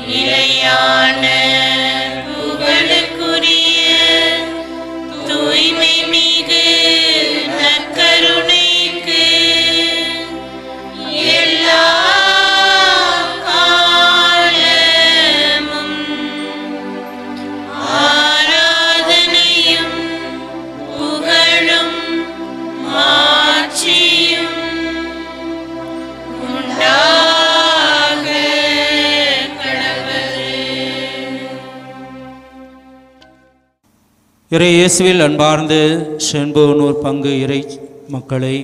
நிலையான புகழுக்குரிய தூய்மை மிகு நற்கருணைக்கு எல்லா காலமும் ஆராதனையும் புகழும் மாட்சியும் உண்டாக கடவது. இறை இயேசுவில் அன்பார்ந்த செண்பகனூர் பங்கு இறை மக்களை,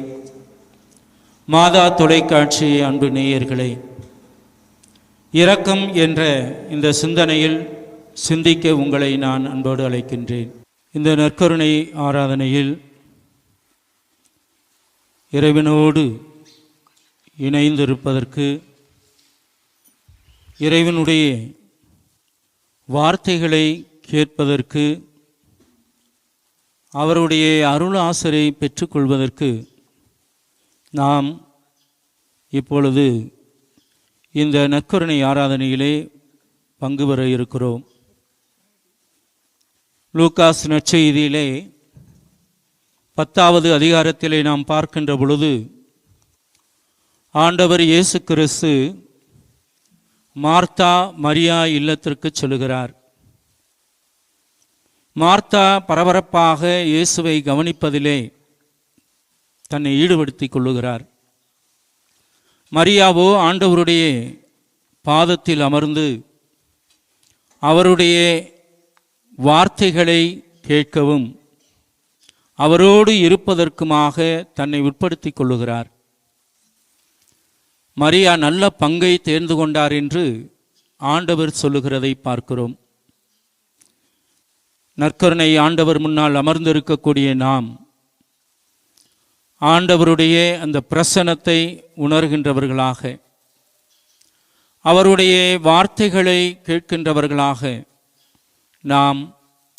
மாதா தொலைக்காட்சி அன்பு நேயர்களை, இரக்கம் என்ற இந்த சிந்தனையில் சிந்திக்க உங்களை நான் அன்போடு அழைக்கின்றேன். இந்த நற்கருணை ஆராதனையில் இறைவனோடு இணைந்திருப்பதற்கு, இறைவனுடைய வார்த்தைகளை கேட்பதற்கு, அவருடைய அருள் ஆசரை பெற்றுக்கொள்வதற்கு நாம் இப்பொழுது இந்த நற்கருணை ஆராதனையிலே பங்கு பெற இருக்கிறோம். லூக்காஸ் நற்செய்தியிலே 10வது அதிகாரத்திலே நாம் பார்க்கின்ற பொழுது, ஆண்டவர் இயேசு கிறிஸ்து மார்த்தா மரியா இல்லத்திற்கு செல்கிறார். மார்த்தா பரபரப்பாக இயேசுவை கவனிப்பதிலே தன்னை ஈடுபடுத்திக் கொள்ளுகிறார். மரியாவோ ஆண்டவருடைய பாதத்தில் அமர்ந்து அவருடைய வார்த்தைகளை கேட்கவும் அவரோடு இருப்பதற்குமாக தன்னை உட்படுத்திக் கொள்ளுகிறார். மரியா நல்ல பங்கை தேர்ந்து கொண்டார் என்று ஆண்டவர் சொல்லுகிறதை பார்க்கிறோம். நற்கருணை ஆண்டவர் முன்னால் அமர்ந்திருக்கக்கூடிய நாம் ஆண்டவருடைய அந்த பிரசன்னத்தை உணர்கின்றவர்களாக, அவருடைய வார்த்தைகளை கேட்கின்றவர்களாக நாம்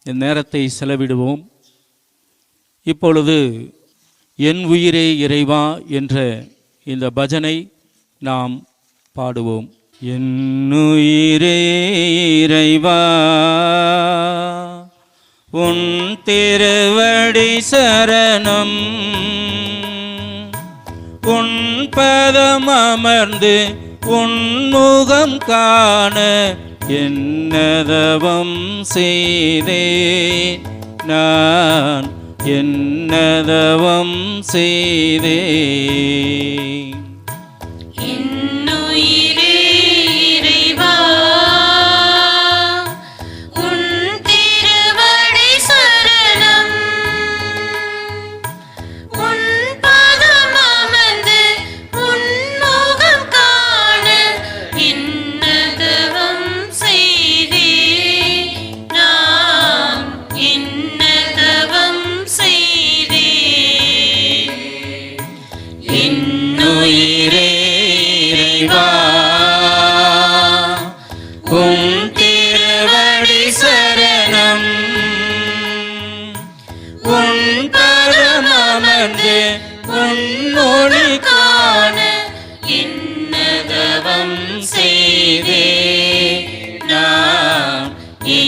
இந்த நேரத்தை செலவிடுவோம். இப்பொழுது என் உயிரே இறைவா என்ற இந்த பஜனை நாம் பாடுவோம். என் உயிரே இறைவா உன் திருவடி சரணம், உன் பதம் அமர்ந்து உன் முகம் காண என்னதவம் செய்தேன் நான், என்னதவம் செய்தேன்.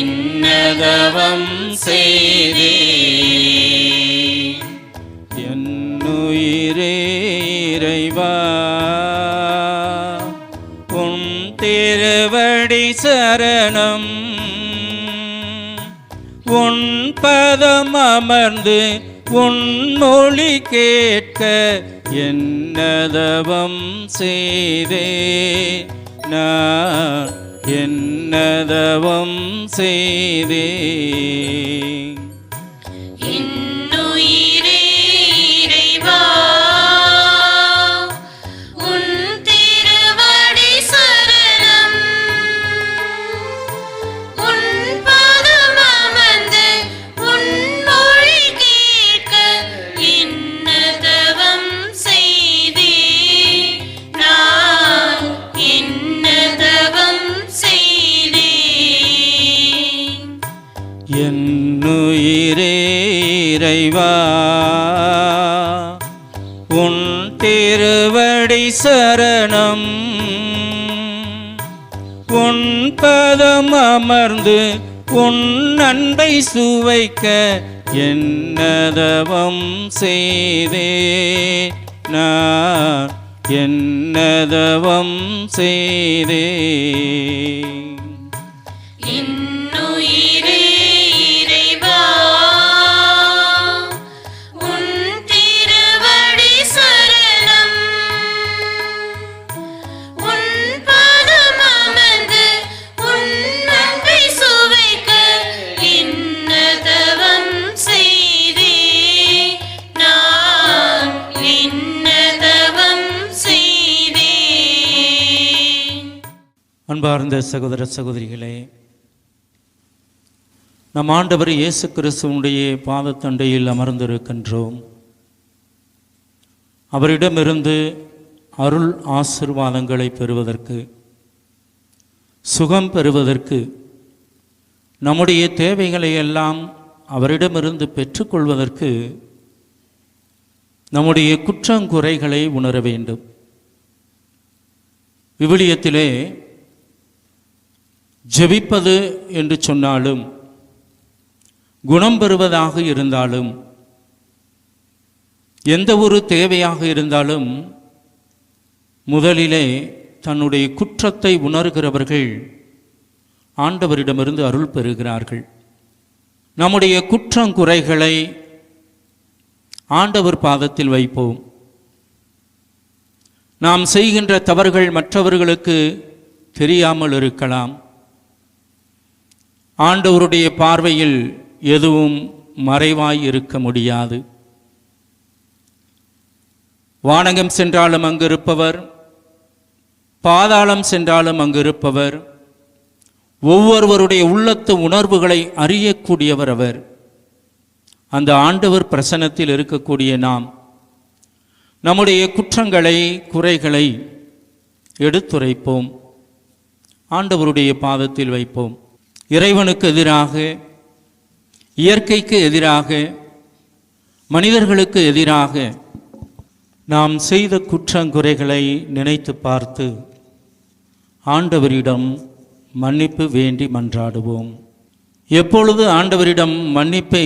என்னதவம் செய்தே என்னுயிரே இறைவா உன் திருவடி சரணம், உன் பதம் அமர்ந்து உன் மொழி கேட்க என்னதவம் செய்தே நான், என்னதவம் செய்தே. என் பாதம் அமர்ந்து உன் அன்பை சுவைக்க என்னதவம் செய்தே நான் என்னதவம் செய்தே. இன்னுயிரே இறைவா, உன் திருவடி சரணம். உன் பாதம் அமர்ந்து உன் அன்பை சுவைக்க இன்னதவம் செய்தே நான் இன்னதவம் செய்தே. அன்பார்ந்த சகோதர சகோதரிகளே, நம் ஆண்டவர் இயேசு கிறிஸ்துவனுடைய பாதத்தண்டையில் அமர்ந்திருக்கின்றோம். அவரிடமிருந்து அருள் ஆசீர்வாதங்களை பெறுவதற்கு, சுகம் பெறுவதற்கு, நம்முடைய தேவைகளை எல்லாம் அவரிடமிருந்து பெற்றுக்கொள்வதற்கு நம்முடைய குற்றங்குறைகளை உணர வேண்டும். விவிலியத்திலே ஜெபிப்பது என்று சொன்னாலும், குணம் பெறுவதாக இருந்தாலும், எந்த ஒரு தேவையாக இருந்தாலும் முதலிலே தன்னுடைய குற்றத்தை உணர்கிறவர்கள் ஆண்டவரிடமிருந்து அருள் பெறுகிறார்கள். நம்முடைய குற்றங்குறைகளை ஆண்டவர் பாதத்தில் வைப்போம். நாம் செய்கின்ற தவறுகள் மற்றவர்களுக்கு தெரியாமல் இருக்கலாம். ஆண்டவருடைய பார்வையில் எதுவும் மறைவாய் இருக்க முடியாது. வானகம் சென்றாலும் அங்கு இருப்பவர், பாதாளம் சென்றாலும் அங்கு இருப்பவர், ஒவ்வொருவருடைய உள்ளத்து உணர்வுகளை அறியக்கூடியவர் அவர். அந்த ஆண்டவர் பிரசன்னத்தில் இருக்கக்கூடிய நாம் நம்முடைய குற்றங்களை, குறைகளை எடுத்துரைப்போம், ஆண்டவருடைய பாதத்தில் வைப்போம். இறைவனுக்கு எதிராக, இயற்கைக்கு எதிராக, மனிதர்களுக்கு எதிராக நாம் செய்த குற்றங்குறைகளை நினைத்து பார்த்து ஆண்டவரிடம் மன்னிப்பு வேண்டி மன்றாடுவோம். எப்பொழுது ஆண்டவரிடம் மன்னிப்பை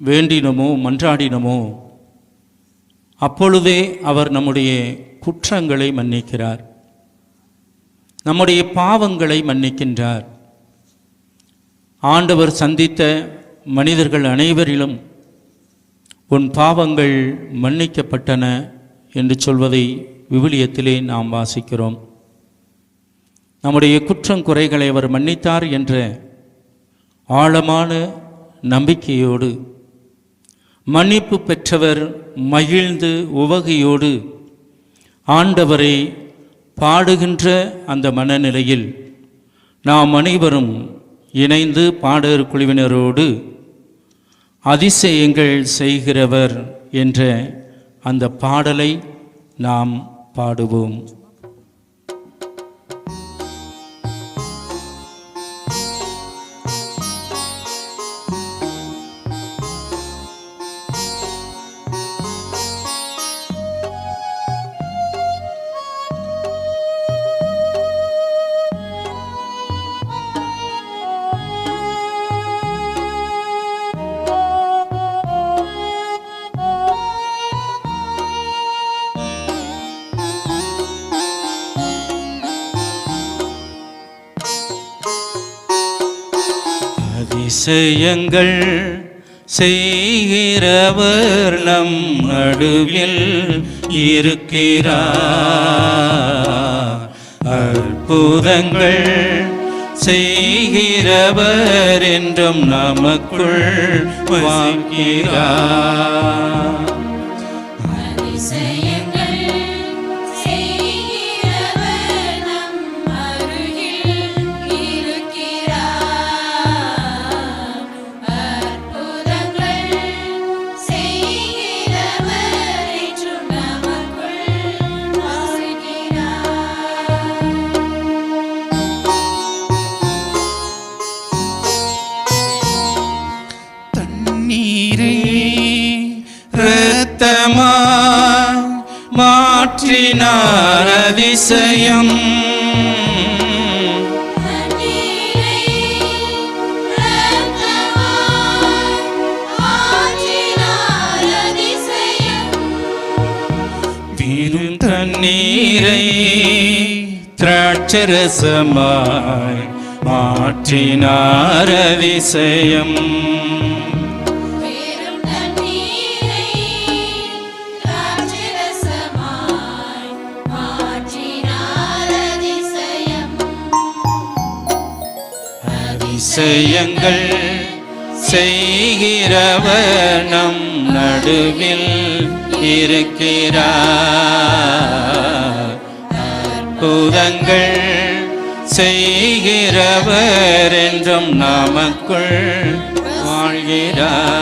வேண்டினமோ மன்றாடினமோ அப்பொழுதே அவர் நம்முடைய குற்றங்களை மன்னிக்கிறார், நம்முடைய பாவங்களை மன்னிக்கின்றார். ஆண்டவர் சந்தித்த மனிதர்கள் அனைவரிலும் உன் பாவங்கள் மன்னிக்கப்பட்டன என்று சொல்வதை விவிலியத்திலே நாம் வாசிக்கிறோம். நம்முடைய குற்றங்குறைகளை அவர் மன்னித்தார் என்ற ஆழமான நம்பிக்கையோடு, மன்னிப்பு பெற்றவர் மகிழ்ந்து உவகையோடு ஆண்டவரை பாடுகின்ற அந்த மனநிலையில் நாம் அனைவரும் இணைந்து பாடகர் குழுவினரோடு அதிசயங்கள் செய்கிறவர் என்ற அந்த பாடலை நாம் பாடுவோம். அதிசயங்கள் செய்கிறவர் நம் நடுவில் இருக்கிறார். அற்புதங்கள் செய்கிறவர் என்றும் நமக்குள் வாழ்கிறார். மாற்றினார் அதிசயம் தண்ணீரை திராட்சரசமாய் மாற்றினார் அதிசயம். பெரும் தண்ணீரை திராட்சரசமாய் மாற்றினார் அதிசயம். அதிசயங்கள் செய்கிறவர் நம் நடுவில் இருக்கிறார். அற்புதங்கள் செய்கிறவர் என்றும் நமக்குள் வாழ்கிறார்.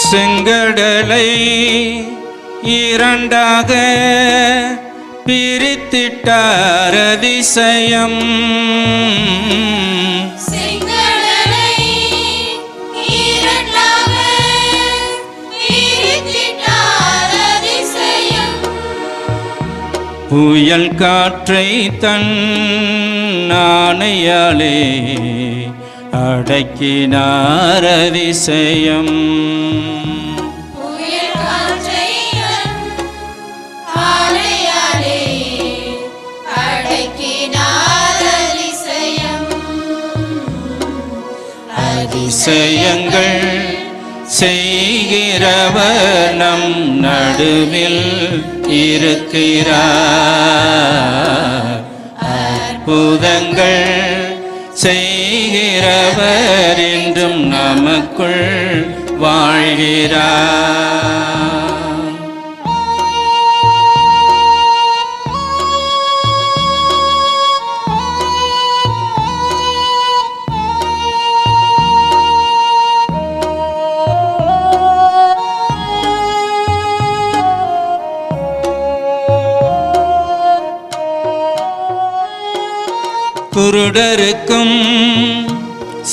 செங்கடலை இரண்டாக பிரித்திட்டார் அதிசயம். செங்கடலை இரண்டாக பிரித்திட்டார் அதிசயம். புயல் காற்றை தன் ஆணையாலே அடக்கினார் அதிசயம். புயல் காற்றை தன் ஆணையாலே அடக்கினார் அதிசயம். அதிசயங்கள் செய்கிறவர் நம் நடுவில் இருக்கிறார். அற்புதங்கள் செய்கிறவர் என்றும் நமக்குள் வாழ்கிறார். குருடருக்கும்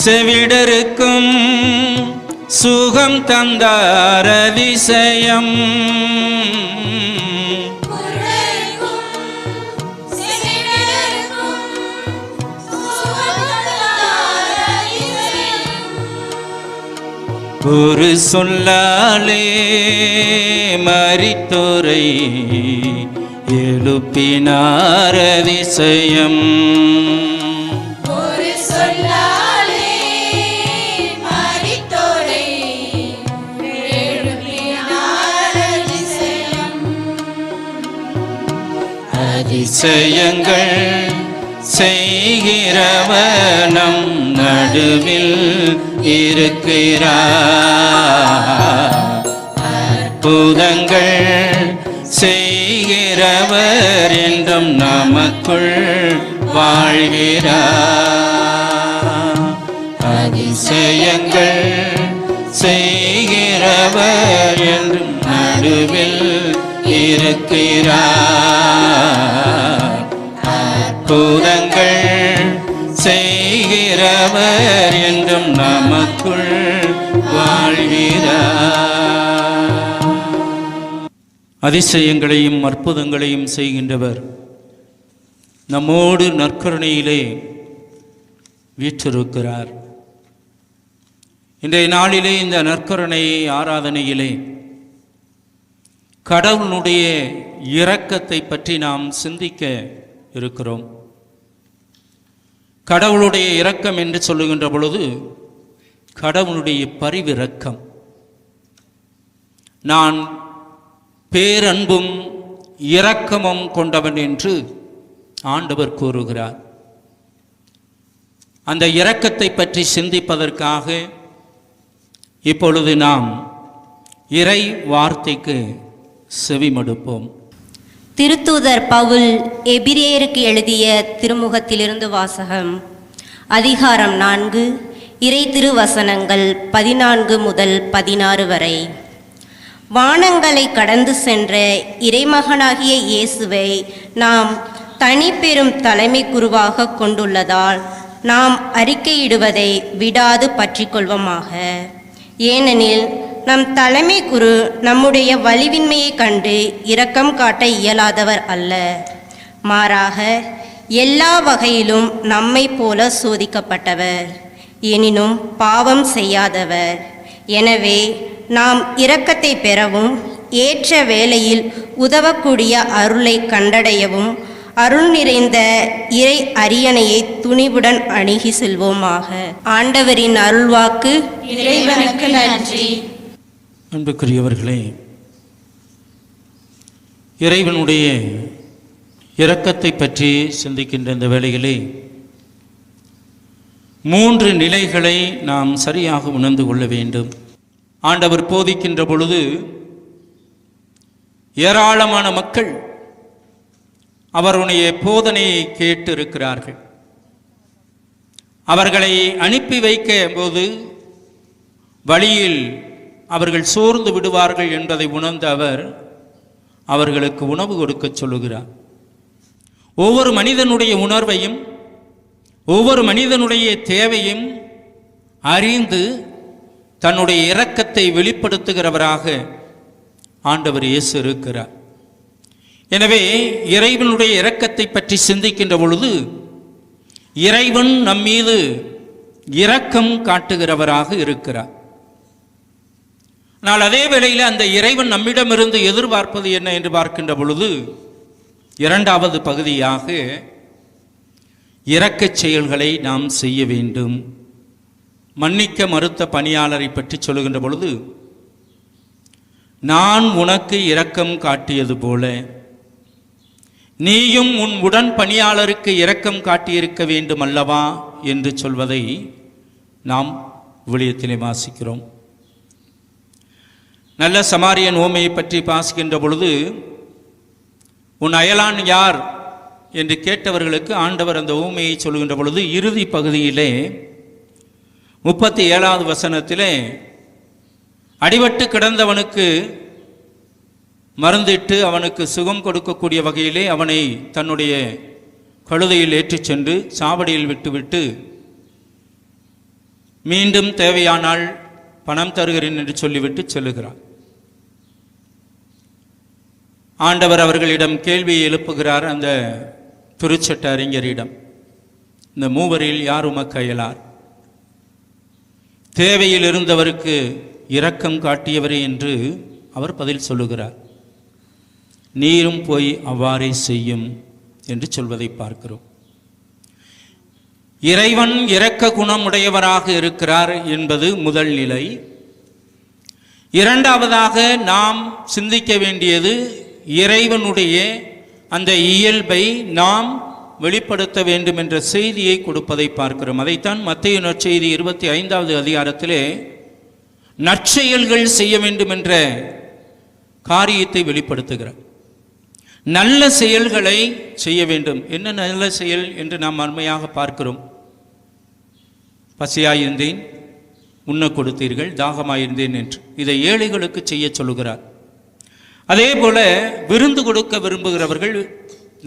செவிடருக்கும் சுகம் தந்தார் அதிசயம். குருடருக்கும் செவிடருக்கும் சுகம் தந்தார் அதிசயம். ஒரு சொல்லாலே மரித்தோரை எழுப்பினார் அதிசயம். ஒரு சொல்லாலே மரித்தோரை எழுப்பினார் அதிசயம். அதிசயங்கள் செய்கிறவர் நம் நடுவில் இருக்கிறார். அற்புதங்கள் செய்கிறவர் என்றும் நமக்குள் வாழ்கிறார். அதிசயங்கள் செய்கிறவர் என்றும் நடுவில் இருக்கிறார். அற்புதங்கள் செய்கிறவர் என்றும் நமக்குள் வாழ்கிறார். அதிசயங்களையும் அற்புதங்களையும் செய்கின்றவர் நம்மோடு நற்கருணையிலே வீற்றிருக்கிறார். இன்றைய நாளிலே இந்த நற்கருணை ஆராதனையிலே கடவுளுடைய இரக்கத்தை பற்றி நாம் சிந்திக்க இருக்கிறோம். கடவுளுடைய இரக்கம் என்று சொல்லுகின்ற பொழுது கடவுளுடைய பரிவிரக்கம். நான் பேரன்பும் இரக்கமும் கொண்டவன் என்று ஆண்டவர் கூறுகிறார். அந்த இரக்கத்தை பற்றி சிந்திப்பதற்காக இப்பொழுது நாம் இறை வார்த்தைக்கு செவிமடுப்போம். திருத்தூதர் பவுல் எபிரேயருக்கு எழுதிய திருமுகத்திலிருந்து வாசகம். அதிகாரம் 4, இறை திருவசனங்கள் 14 முதல் 16 வரை. வானங்களை கடந்து சென்ற இறைமகனாகிய இயேசுவை நாம் தனிப்பெரும் தலைமை குருவாக கொண்டுள்ளதால் நாம் அறிக்கையிடுவதை விடாது பற்றிக்கொள்வோமாக. ஏனெனில் நம் தலைமை குரு நம்முடைய வலிவின்மையை கண்டு இரக்கம் காட்ட இயலாதவர் அல்ல, மாறாக எல்லா வகையிலும் நம்மை போல சோதிக்கப்பட்டவர், எனினும் பாவம் செய்யாதவர். எனவே நாம் இரக்கத்தை பெறவும் ஏற்ற வேளையில் உதவக்கூடிய அருளை கண்டடையவும் அருள் நிறைந்த இறை அரியணையை துணிவுடன் அணுகி செல்வோமாக. ஆண்டவரின் அருள்வாக்கு. இறைவனுக்கு நன்றி. அன்புக்குரியவர்களே, இறைவனுடைய இரக்கத்தை பற்றி சிந்திக்கின்ற இந்த வேளையிலே 3 நிலைகளை நாம் சரியாக உணர்ந்து கொள்ள வேண்டும். ஆண்டவர் போதிக்கின்ற பொழுது ஏராளமான மக்கள் அவருடைய போதனையை கேட்டு இருக்கிறார்கள். அவர்களை அனுப்பி வைக்க போது வழியில் அவர்கள் சோர்ந்து விடுவார்கள் என்பதை உணர்ந்த அவர் அவர்களுக்கு உணவு கொடுக்க சொல்லுகிறார். ஒவ்வொரு மனிதனுடைய உணர்வையும் ஒவ்வொரு மனிதனுடைய தேவையும் அறிந்து தன்னுடைய இரக்கத்தை வெளிப்படுத்துகிறவராக ஆண்டவர் இயேசு இருக்கிறார். எனவே இறைவனுடைய இரக்கத்தை பற்றி சிந்திக்கின்ற பொழுது இறைவன் நம்மீது இரக்கம் காட்டுகிறவராக இருக்கிறார். ஆனால் அதே வேளையில் அந்த இறைவன் நம்மிடமிருந்து எதிர்பார்ப்பது என்ன என்று பார்க்கின்ற பொழுது 2வது பகுதியாக இரக்கச் செயல்களை நாம் செய்ய வேண்டும். மன்னிக்க மறுத்த பணியாளரை பற்றி சொல்லுகின்ற பொழுது, நான் உனக்கு இரக்கம் காட்டியது போல நீயும் உன் உடன் பணியாளருக்கு இரக்கம் காட்டியிருக்க வேண்டும் அல்லவா என்று சொல்வதை நாம் விவிலியத்திலே வாசிக்கிறோம். நல்ல சமாரியன் ஓமையை பற்றி வாசிக்கின்ற பொழுது, உன் அயலான் யார் என்று கேட்டவர்களுக்கு ஆண்டவர் அந்த ஊமையை சொல்கின்ற பொழுது இறுதி பகுதியிலே 37வது வசனத்திலே அடிபட்டு கிடந்தவனுக்கு மருந்திட்டு அவனுக்கு சுகம் கொடுக்கக்கூடிய வகையிலே அவனை தன்னுடைய கழுதையில் ஏற்றிச் சென்று சாவடியில் விட்டுவிட்டு மீண்டும் தேவையானால் பணம் தருகிறேன் என்று சொல்லிவிட்டு செல்லுகிறார். ஆண்டவர் அவர்களிடம் கேள்வியை எழுப்புகிறார். அந்த திருச்சட்ட அறிஞரிடம், இந்த மூவரில் யார் உமக்கு அயலார்? தேவையில் இருந்தவருக்கு இரக்கம் காட்டியவரே என்று அவர் பதில் சொல்லுகிறார். நீரும் போய் அவ்வாறே செய்யும் என்று சொல்வதை பார்க்கிறோம். இறைவன் இரக்க குணமுடையவராக இருக்கிறார் என்பது முதல் நிலை. 2வதாக நாம் சிந்திக்க வேண்டியது இறைவனுடைய அந்த இயல்பை நாம் வெளிப்படுத்த வேண்டும் என்ற செய்தியை கொடுப்பதை பார்க்கிறோம். அதைத்தான் மத்தேயு நற்செய்தி 25வது அதிகாரத்திலே நற்செயல்கள் செய்ய வேண்டும் என்ற காரியத்தை வெளிப்படுத்துகிறார். நல்ல செயல்களை செய்ய வேண்டும். என்ன நல்ல செயல் என்று நாம் அருமையாக பார்க்கிறோம். பசியாயிருந்தேன், உண்ண கொடுத்தீர்கள், தாகமாயிருந்தேன் என்று இதை ஏழைகளுக்கு செய்ய சொல்லுகிறார். அதே போல விருந்து கொடுக்க விரும்புகிறவர்கள்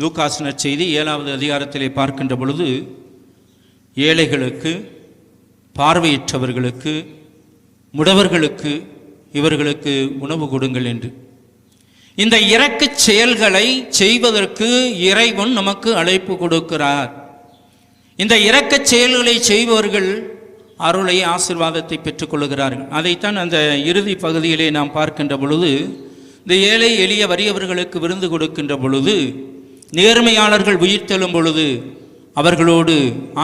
லூகாஸ் நற்செய்தி 7வது அதிகாரத்திலே பார்க்கின்ற பொழுது ஏழைகளுக்கு, பார்வையற்றவர்களுக்கு, முடவர்களுக்கு இவர்களுக்கு உணவு கொடுங்கள் என்று. இந்த இரக்கச் செயல்களை செய்வதற்கு இறைவன் நமக்கு அழைப்பு கொடுக்கிறார். இந்த இரக்கச் செயல்களை செய்பவர்கள் அருளை, ஆசீர்வாதத்தை பெற்றுக்கொள்கிறார்கள். அதைத்தான் அந்த இறுதி பகுதியிலே நாம் பார்க்கின்ற பொழுது, இந்த ஏழை எளிய வறியவர்களுக்கு விருந்து கொடுக்கின்ற பொழுது, நேர்மையாளர்கள் உயிர்த்தெழும் பொழுது அவர்களோடு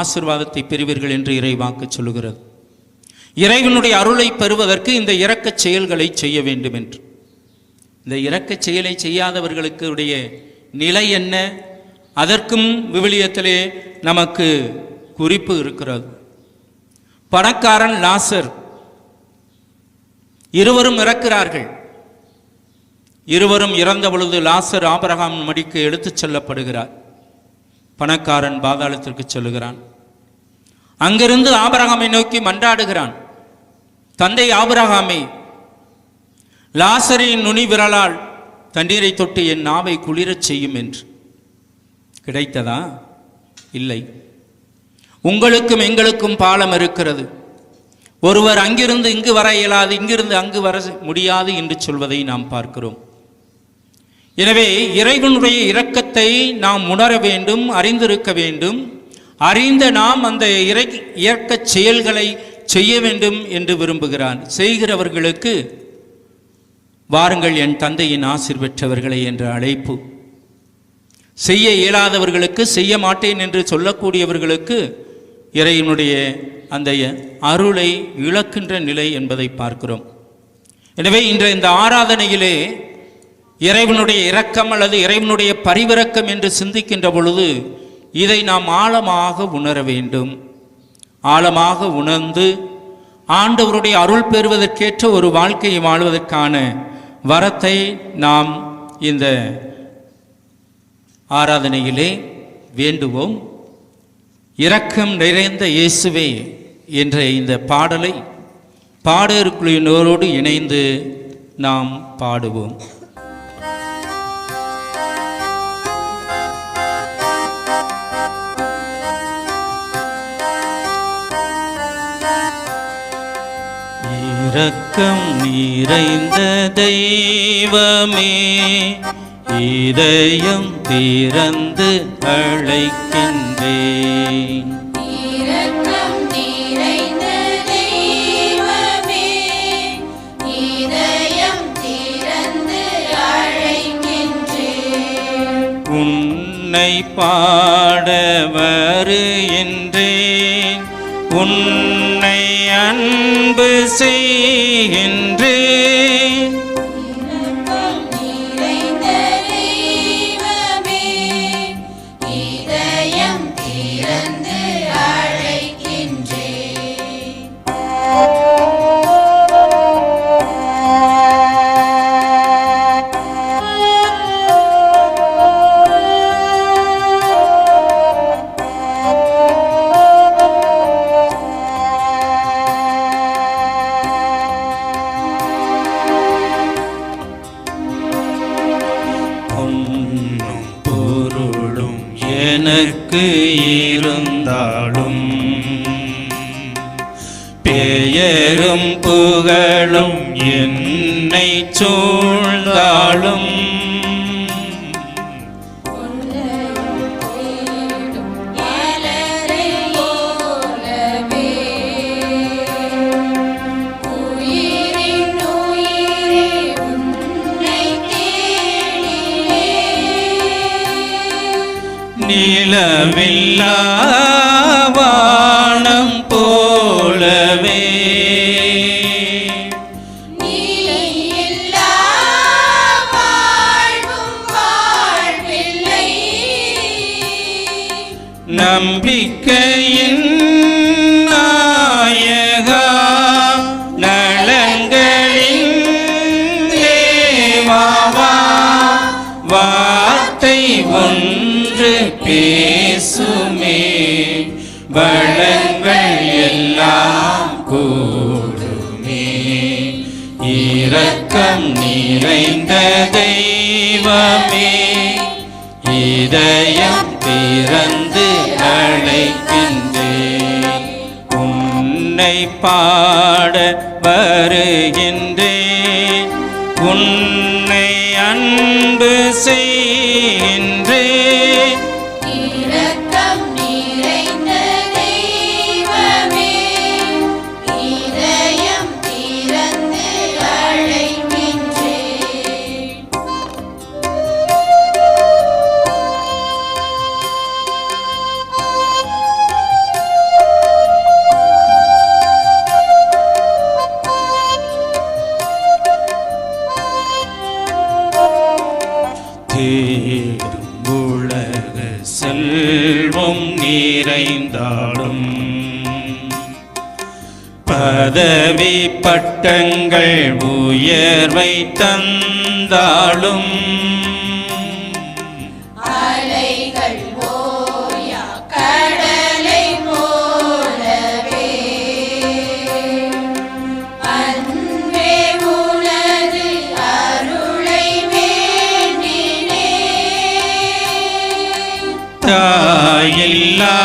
ஆசீர்வாதத்தை பெறுவீர்கள் என்று இறைவாக்கு சொல்லுகிறது. இறைவனுடைய அருளை பெறுவதற்கு இந்த இரக்கச் செயல்களை செய்ய வேண்டும் என்று. இந்த இரக்கச் செயலை செய்யாதவர்களுக்கு உடைய நிலை என்ன? அதற்கும் விவிலியத்திலே நமக்கு குறிப்பு இருக்கிறது. பணக்காரன் லாசர் இருவரும் இறக்கிறார்கள். இருவரும் இறந்த பொழுது லாசர் ஆபிரகாம் மடிக்கு எடுத்துச் செல்லப்படுகிறார். பணக்காரன் பாதாளத்திற்கு செல்லுகிறான். அங்கிருந்து ஆபிரகாமை நோக்கி மன்றாடுகிறான், தந்தை ஆபிரகாமே, லாசரின் நுனி விரலால் தண்ணீரை தொட்டு என் நாவை குளிரச் செய்யும் என்று. கிடைத்ததா? இல்லை. உங்களுக்கும் எங்களுக்கும் பாலம் இருக்கிறது. ஒருவர் அங்கிருந்து இங்கு வர இயலாது, இங்கிருந்து அங்கு வர முடியாது என்று சொல்வதை நாம் பார்க்கிறோம். எனவே இறைவனுடைய இரக்கத்தை நாம் உணர வேண்டும், அறிந்திருக்க வேண்டும். அறிந்த நாம் அந்த இரக்க செயல்களை செய்ய வேண்டும் என்று விரும்புகிறான். செய்கிறவர்களுக்கு வாருங்கள் என் தந்தையின் ஆசீர் பெற்றவர்களை என்ற அழைப்பு. செய்ய இயலாதவர்களுக்கு, செய்ய மாட்டேன் என்று சொல்லக்கூடியவர்களுக்கு இறைவனுடைய அந்த அருளை இழக்கின்ற நிலை என்பதை பார்க்கிறோம். எனவே இன்று இந்த ஆராதனையிலே இறைவனுடைய இரக்கம் அல்லது இறைவனுடைய பரிவிரக்கம் என்று சிந்திக்கின்ற பொழுது இதை நாம் ஆழமாக உணர வேண்டும். ஆழமாக உணர்ந்து ஆண்டவருடைய அருள் பெறுவதற்கேற்ற ஒரு வாழ்க்கையை வாழ்வதற்கான வரத்தை நாம் இந்த ஆராதனையிலே வேண்டுவோம். இரக்கம் நிறைந்த இயேசுவே என்ற இந்த பாடலை பாடகர் குழுவினரோடு இணைந்து நாம் பாடுவோம். இரக்கம் நிறைந்த தெய்வமே, இதயம் திறந்து அழைக்கின்றேன். இரக்கம் நிறைந்த தெய்வமே, இதயம் திறந்து அழைக்கின்றேன். உன்னை பாட வருகின்றேன், உன்னை அன்பு செய்கின்றேன். இரக்கம் நிறைந்த தெய்வமே, இதயம் திறந்து அழைக்கின்றேன். எனக்கு இருந்தாலும் பெயரும் புகழும் என்னை சூழ்ந்தாலும் நிலவில்லா வானம் போலவே நீயில்லா வாழ்வும் வாழ்வில்லை. நம்பிக்கையின் நாயகா, நலங்களின் தேவாவா, வார்த்தை ஒன்று பேசுமே, வளங்கள் எல்லாம் கூடுமே. இரக்கம் நிறைந்த தெய்வமே, இதயம் திறந்து அழைக்கின்றேன். உன்னை பாட வருகின்றேன், உன்னை அன்பு செய்கின்றேன். இரக்கம் நிறைந்த தெய்வமே, இதயம் திறந்து அழைக்கின்றேன். தேடும் உலக செல்வம் நிறைந்தாலும், பதவி பட்டங்கள் உயர்வை தந்தாலும், அலைகள் ஓயா கடலை போலவே, அன்பே உனது அருளை வேண்டினேன். தாயில்லா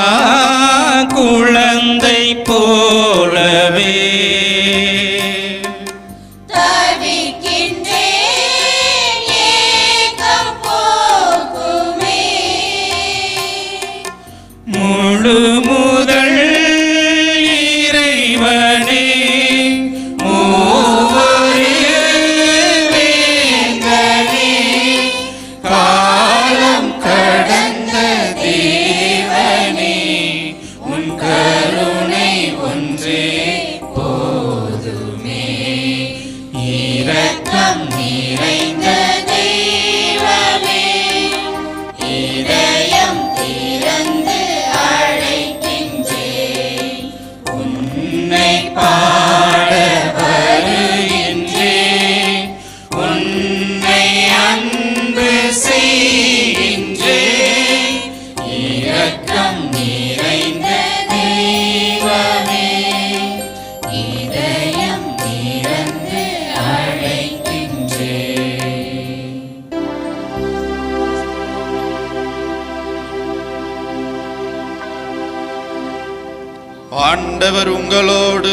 ஆண்டவர் உங்களோடு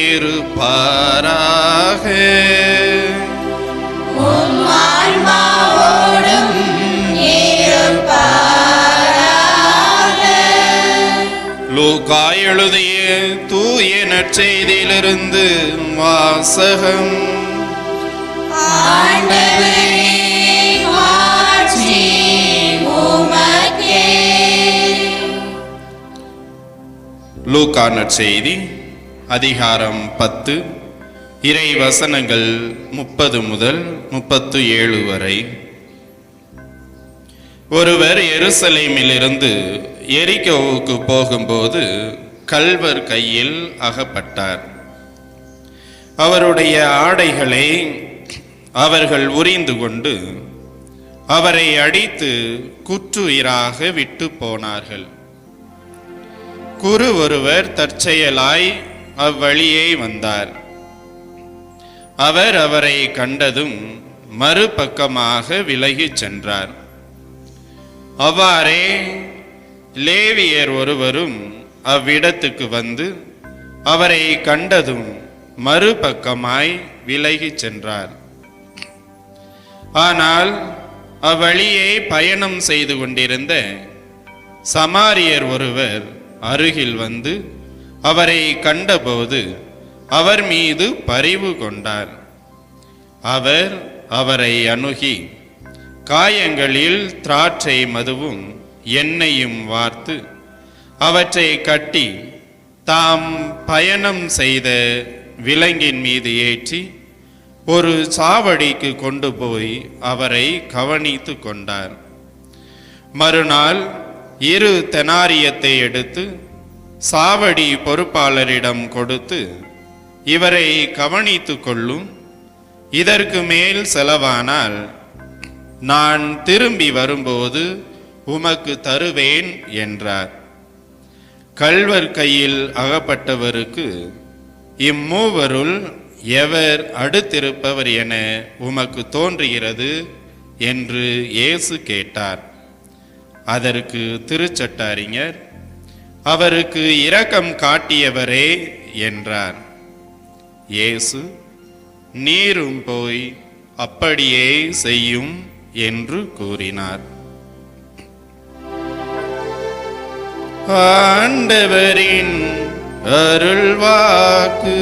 இருப்பாராக. உம் ஆன்மாவோடும் இருப்பாராக. லூக்கா எழுதிய தூய நற்செய்தியிலிருந்து வாசகம். ஆண்டவரே, மாட்சி உமக்கே. லூக்கா நற்செய்தி அதிகாரம் 10 இறை வசனங்கள் 30 முதல் 37 வரை. ஒருவர் எருசலேமிலிருந்து எரிகோவுக்கு போகும்போது கள்வர் கையில் அகப்பட்டார். அவருடைய ஆடைகளை அவர்கள் உரிந்து கொண்டு அவரை அடித்து குற்றுயிராக விட்டு போனார்கள். குரு ஒருவர் தற்செயலாய் அவ்வழியே வந்தார். அவர் அவரை கண்டதும் மறுபக்கமாக விலகிச் சென்றார். அவ்வாறே லேவியர் ஒருவரும் அவ்விடத்துக்கு வந்து அவரை கண்டதும் மறுபக்கமாய் விலகிச் சென்றார். ஆனால் அவ்வழியே பயணம் செய்து கொண்டிருந்த சமாரியர் ஒருவர் அருகில் வந்து அவரை கண்டபோது அவர் மீது பரிவு கொண்டார். அவர் அவரை அணுகி காயங்களில் திராட்சை மதுவும் எண்ணெயும் வார்த்து அவற்றை கட்டி தாம் பயணம் செய்த விலங்கின் மீது ஏற்றி ஒரு சாவடிக்கு கொண்டு போய் அவரை கவனித்து கொண்டார். மறுநாள் 2 தெனாரியத்தை எடுத்து சாவடி பொறுப்பாளரிடம் கொடுத்து, இவரை கவனித்து கொள்ளும், இதற்கு மேல் செலவானால் நான் திரும்பி வரும்போது உமக்கு தருவேன் என்றார். கள்வர் கையில் அகப்பட்டவருக்கு, இம்மூவருள் எவர் அடுத்திருப்பவர் என உமக்கு தோன்றுகிறது என்று இயேசு கேட்டார். அதற்கு திருச்சட்ட அறிஞர், அவருக்கு இரக்கம் காட்டியவரே என்றார். இயேசு, நீரும் போய் அப்படியே செய்யும் என்று கூறினார். ஆண்டவரின் அருள்வாக்கு.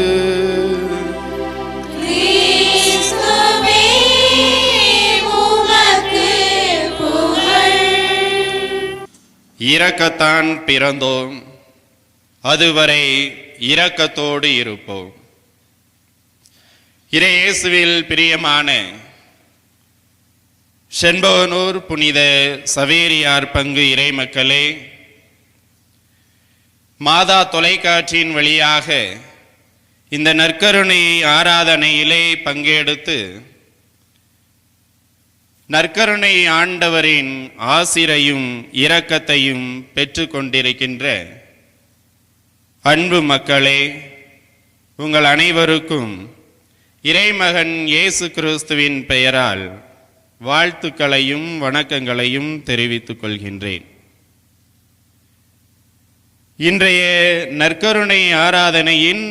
கிறிஸ்துவே, உமக்கு புகழ். இரக்கத்தான் பிறந்தோம், அதுவரை இரக்கத்தோடு இருப்போம். இயேசுவில் பிரியமான செண்பகனூர் புனித சவேரியார் பங்கு இறைமக்களே, மாதா தொலைக்காட்சியின் வழியாக இந்த நற்கருணை ஆராதனையிலே பங்கெடுத்து நற்கருணை ஆண்டவரின் ஆசிரையும் இரக்கத்தையும் பெற்று கொண்டிருக்கின்ற அன்பு மக்களே, உங்கள் அனைவருக்கும் இறைமகன் இயேசு கிறிஸ்துவின் பெயரால் வாழ்த்துக்களையும் வணக்கங்களையும் தெரிவித்துக் கொள்கின்றேன். இன்றைய நற்கருணை ஆராதனையின்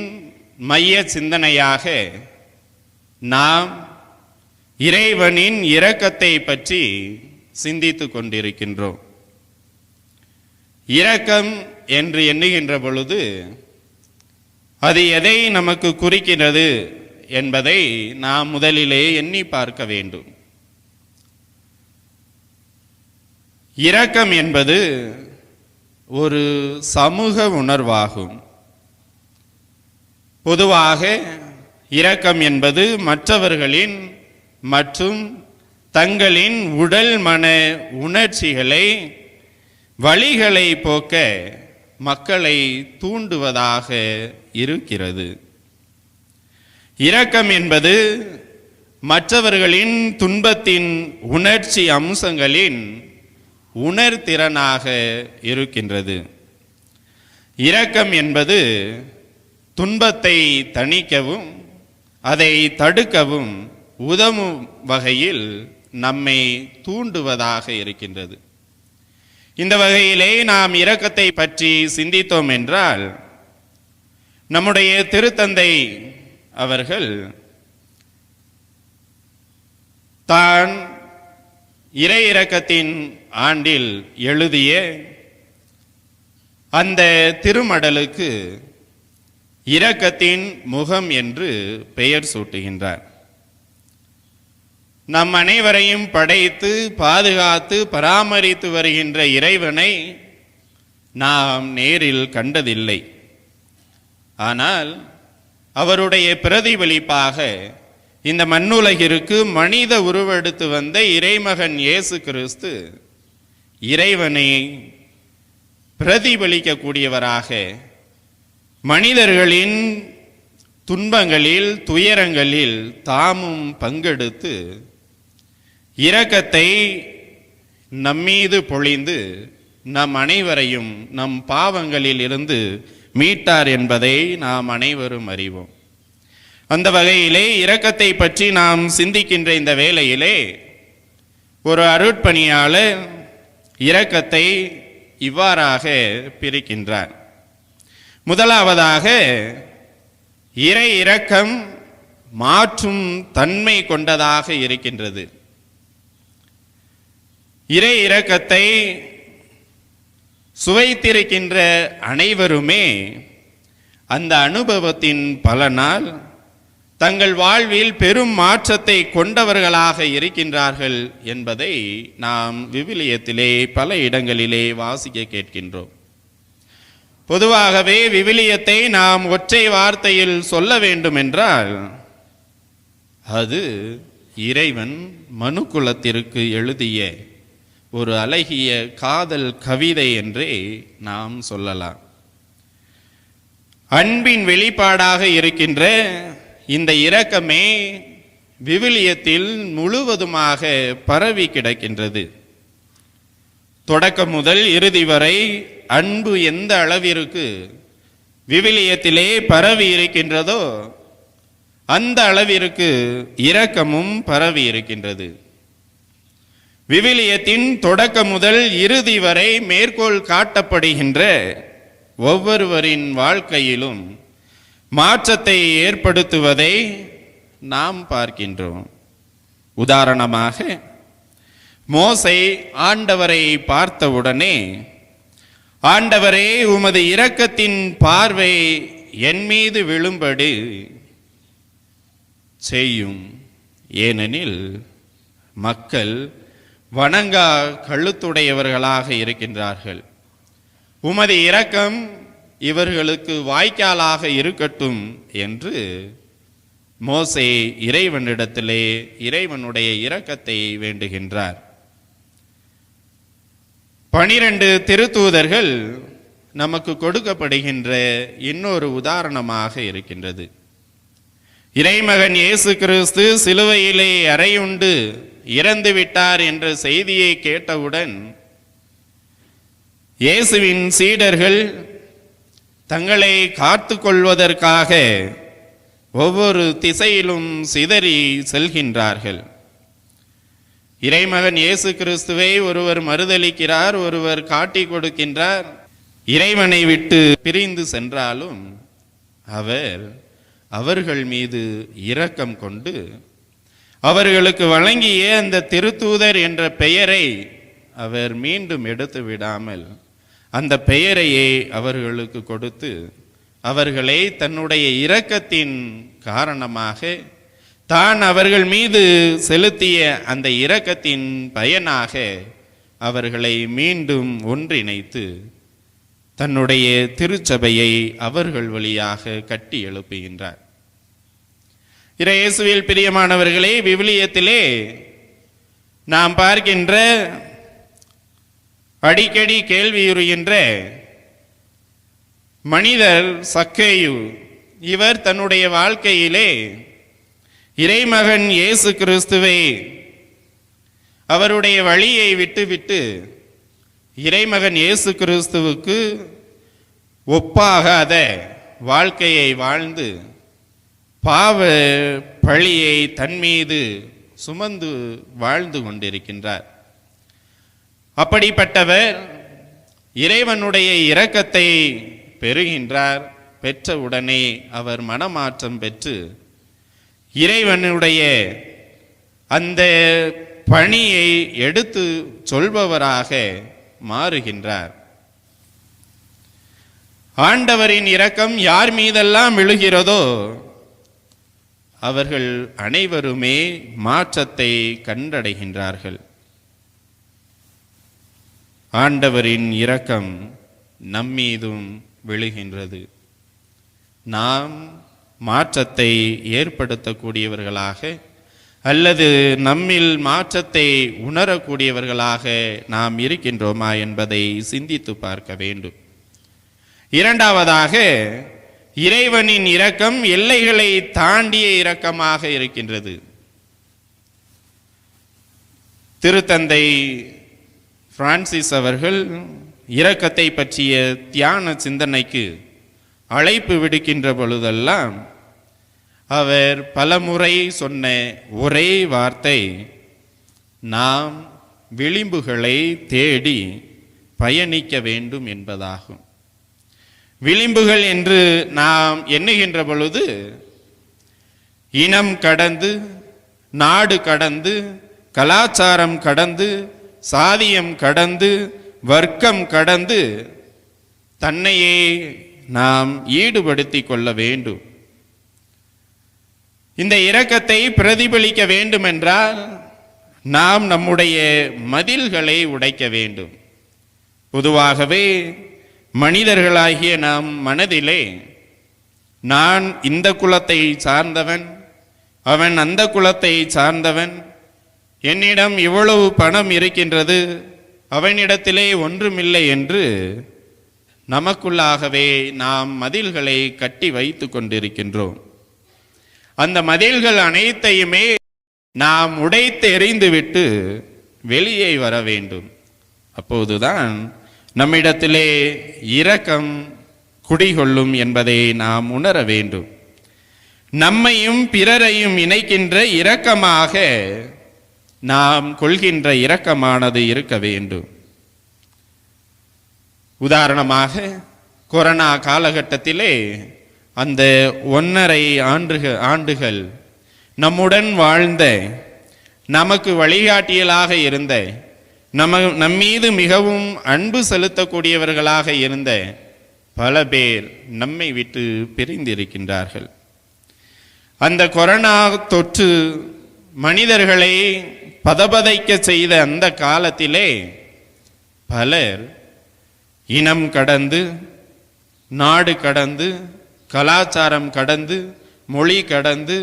மைய சிந்தனையாக நாம் இறைவனின் இரக்கத்தை பற்றி சிந்தித்துக் கொண்டிருக்கின்றோம். இரக்கம் என்று எண்ணுகின்ற பொழுது அது எதை நமக்கு குறிக்கிறது என்பதை நாம் முதலிலே எண்ணி பார்க்க வேண்டும். இரக்கம் என்பது ஒரு சமூக உணர்வாகும். பொதுவாக இரக்கம் என்பது மற்றவர்களின் மற்றும் தங்களின் உடல் மன உணர்ச்சிகளை வலிகளை போக்க மக்களை தூண்டுவதாக இருக்கிறது. இரக்கம் என்பது மற்றவர்களின் துன்பத்தின் உணர்ச்சி அம்சங்களின் உணர்திறனாக இருக்கின்றது. இரக்கம் என்பது துன்பத்தை தணிக்கவும் அதை தடுக்கவும் உதவும் வகையில் நம்மை தூண்டுவதாக இருக்கின்றது. இந்த வகையிலே நாம் இரக்கத்தை பற்றி சிந்தித்தோம் என்றால் நம்முடைய திருத்தந்தை அவர்கள் தான் இறை இரக்கத்தின் ஆண்டில் எழுதிய அந்த திருமடலுக்கு இரக்கத்தின் முகம் என்று பெயர் சூட்டுகின்றார். நம் அனைவரையும் படைத்து பாதுகாத்து பராமரித்து வருகின்ற இறைவனை நாம் நேரில் கண்டதில்லை. ஆனால் அவருடைய பிரதிபலிப்பாக இந்த மண்ணுலகிற்கு மனித உருவெடுத்து வந்த இறைமகன் இயேசு கிறிஸ்து இறைவனை பிரதிபலிக்கக்கூடியவராக மனிதர்களின் துன்பங்களில் துயரங்களில் தாமும் பங்கெடுத்து இரக்கத்தை நம்மீது பொழிந்து நம் அனைவரையும் நம் பாவங்களில் இருந்து மீட்டார் என்பதை நாம் அனைவரும் அறிவோம். அந்த வகையிலே இரக்கத்தை பற்றி நாம் சிந்திக்கின்ற இந்த வேளையிலே ஒரு அருட்பணியாளர் இரக்கத்தை இவ்வாறாக பிரிக்கின்றார். முதலாவதாக, இறை இரக்கம் மாற்றும் தன்மை கொண்டதாக இருக்கின்றது. இறை இரக்கத்தை சுவைத்திருக்கின்ற அனைவருமே அந்த அனுபவத்தின் பலனால் தங்கள் வாழ்வில் பெரும் மாற்றத்தை கொண்டவர்களாக இருக்கின்றார்கள் என்பதை நாம் விவிலியத்திலே பல இடங்களிலே வாசிக்க கேட்கின்றோம். பொதுவாகவே விவிலியத்தை நாம் ஒற்றை வார்த்தையில் சொல்ல வேண்டும் என்றால் அது இறைவன் மனுக்குலத்திற்கு எழுதிய ஒரு அழகிய காதல் கவிதை என்றே நாம் சொல்லலாம். அன்பின் வெளிப்பாடாக இருக்கின்ற இந்த இரக்கமே விவிலியத்தில் முழுவதுமாக பரவி கிடக்கின்றது. தொடக்கம் முதல் இறுதி வரை அன்பு எந்த அளவிற்கு விவிலியத்திலே பரவி இருக்கின்றதோ அந்த அளவிற்கு இரக்கமும் பரவி இருக்கின்றது. விவிலியத்தின் தொடக்கம் முதல் இறுதி வரை மேற்கோள் காட்டப்படுகின்ற ஒவ்வொருவரின் வாழ்க்கையிலும் மாற்றத்தை ஏற்படுத்துவதை நாம் பார்க்கின்றோம். உதாரணமாக, மோசே ஆண்டவரை பார்த்தவுடனே, ஆண்டவரே உமது இரக்கத்தின் பார்வை என் மீது விழும்படி செய்யும், ஏனெனில் மக்கள் வணங்கா கழுத்துடையவர்களாக இருக்கின்றார்கள். உமது இரக்கம் இவர்களுக்கு வாய்க்காலாக இருக்கட்டும் என்று மோசே இறைவனிடத்திலே இறைவனுடைய இரக்கத்தை வேண்டுகின்றார். 12 திருத்தூதர்கள் நமக்கு கொடுக்கப்படுகின்ற இன்னொரு உதாரணமாக இருக்கின்றது. இறைமகன் இயேசு கிறிஸ்து சிலுவையிலே அறையுண்டு இறந்து விட்டார் என்ற செய்தியை கேட்டவுடன் இயேசுவின் சீடர்கள் தங்களை காத்து கொள்வதற்காக ஒவ்வொரு திசையிலும் சிதறி செல்கின்றார்கள். இறைமகன் இயேசு கிறிஸ்துவை ஒருவர் மறுதலிக்கிறார், ஒருவர் காட்டி கொடுக்கின்றார். இறைவனை விட்டு பிரிந்து சென்றாலும் அவர்கள் மீது இரக்கம் கொண்டு அவர்களுக்கு வழங்கிய அந்த திருத்தூதர் என்ற பெயரை அவர் மீண்டும் எடுத்து விடாமல் அந்த பெயரையே அவர்களுக்கு கொடுத்து அவர்களை தன்னுடைய இரக்கத்தின் காரணமாக தான் அவர்கள் மீது செலுத்திய அந்த இரக்கத்தின் பயனாக அவர்களை மீண்டும் ஒன்றிணைத்து தன்னுடைய திருச்சபையை அவர்கள் வழியாக கட்டி எழுப்புகின்றார். இயேசுவில் பிரியமானவர்களே, விவிலியத்திலே நாம் பார்க்கின்ற அடிக்கடி கேள்வியுறுகின்ற மனிதர் சக்கேயு, இவர் தன்னுடைய வாழ்க்கையிலே இறைமகன் இயேசு கிறிஸ்துவை அவருடைய வழியை விட்டுவிட்டு இறைமகன் இயேசு கிறிஸ்துவுக்கு ஒப்பாகாத வாழ்க்கையை வாழ்ந்து பாவ பழியை தன்மீது சுமந்து வாழ்ந்து கொண்டிருக்கின்றார். அப்படிப்பட்டவர் இறைவனுடைய இரக்கத்தை பெறுகின்றார், பெற்றவுடனே அவர் மனமாற்றம் பெற்று இறைவனுடைய அந்த பணியை எடுத்து சொல்பவராக மாறுகின்றார். ஆண்டவரின் இரக்கம் யார் மீதெல்லாம் விழுகிறதோ அவர்கள் அனைவருமே மாற்றத்தை கண்டடைகின்றார்கள். ஆண்டவரின் இரக்கம் நம்மீதும் விழுகின்றது. நாம் மாற்றத்தை ஏற்படுத்தக்கூடியவர்களாக அல்லது நம்மில் மாற்றத்தை உணரக்கூடியவர்களாக நாம் இருக்கின்றோமா என்பதை சிந்தித்து பார்க்க வேண்டும். இரண்டாவதாக, இறைவனின் இரக்கம் எல்லைகளை தாண்டிய இரக்கமாக இருக்கின்றது. திருத்தந்தை பிரான்சிஸ் அவர்கள் இரக்கத்தை பற்றிய தியான சிந்தனைக்கு அழைப்பு விடுக்கின்ற பொழுதெல்லாம் அவர் பலமுறை சொன்ன ஒரே வார்த்தை, நாம் விளிம்புகளை தேடி பயணிக்க வேண்டும் என்பதாகும். விளிம்புகள் என்று நாம் எண்ணுகின்ற பொழுது இனம் கடந்து, நாடு கடந்து, கலாச்சாரம் கடந்து, சாதியம் கடந்து, வர்க்கம் கடந்து தன்னையே நாம் ஈடுபடுத்தி கொள்ள வேண்டும். இந்த இரக்கத்தை பிரதிபலிக்க வேண்டுமென்றால் நாம் நம்முடைய மதில்களை உடைக்க வேண்டும். பொதுவாகவே மனிதர்களாகிய நாம் மனதிலே நான் இந்த குலத்தை சார்ந்தவன், அவன் அந்த குலத்தை சார்ந்தவன், என்னிடம் இவ்வளவு பணம் இருக்கின்றது, அவனிடத்திலே ஒன்றுமில்லை என்று நமக்குள்ளாகவே நாம் மதில்களை கட்டி வைத்து கொண்டிருக்கின்றோம். அந்த மதில்கள் அனைத்தையுமே நாம் உடைத்து எறிந்துவிட்டு வெளியே வர வேண்டும். அப்போதுதான் நம்மிடத்திலே இரக்கம் குடிகொள்ளும் என்பதை நாம் உணர வேண்டும். நம்மையும் பிறரையும் இணைக்கின்ற இரக்கமாக நாம் கொள்கின்ற இரக்கமானது இருக்க வேண்டும். உதாரணமாக கொரோனா காலகட்டத்திலே அந்த 1.5 ஆண்டுகள் நம்முடன் வாழ்ந்த, நமக்கு வழிகாட்டியலாக இருந்த, நம்மீது மிகவும் அன்பு செலுத்தக்கூடியவர்களாக இருந்த பல பேர் நம்மை விட்டு பிரிந்திருக்கின்றார்கள். அந்த கொரோனா தொற்று மனிதர்களை பதபதைக்க செய்த அந்த காலத்திலே பலர் இனம் கடந்து, நாடு கடந்து, கலாச்சாரம் கடந்து, மொழி கடந்து,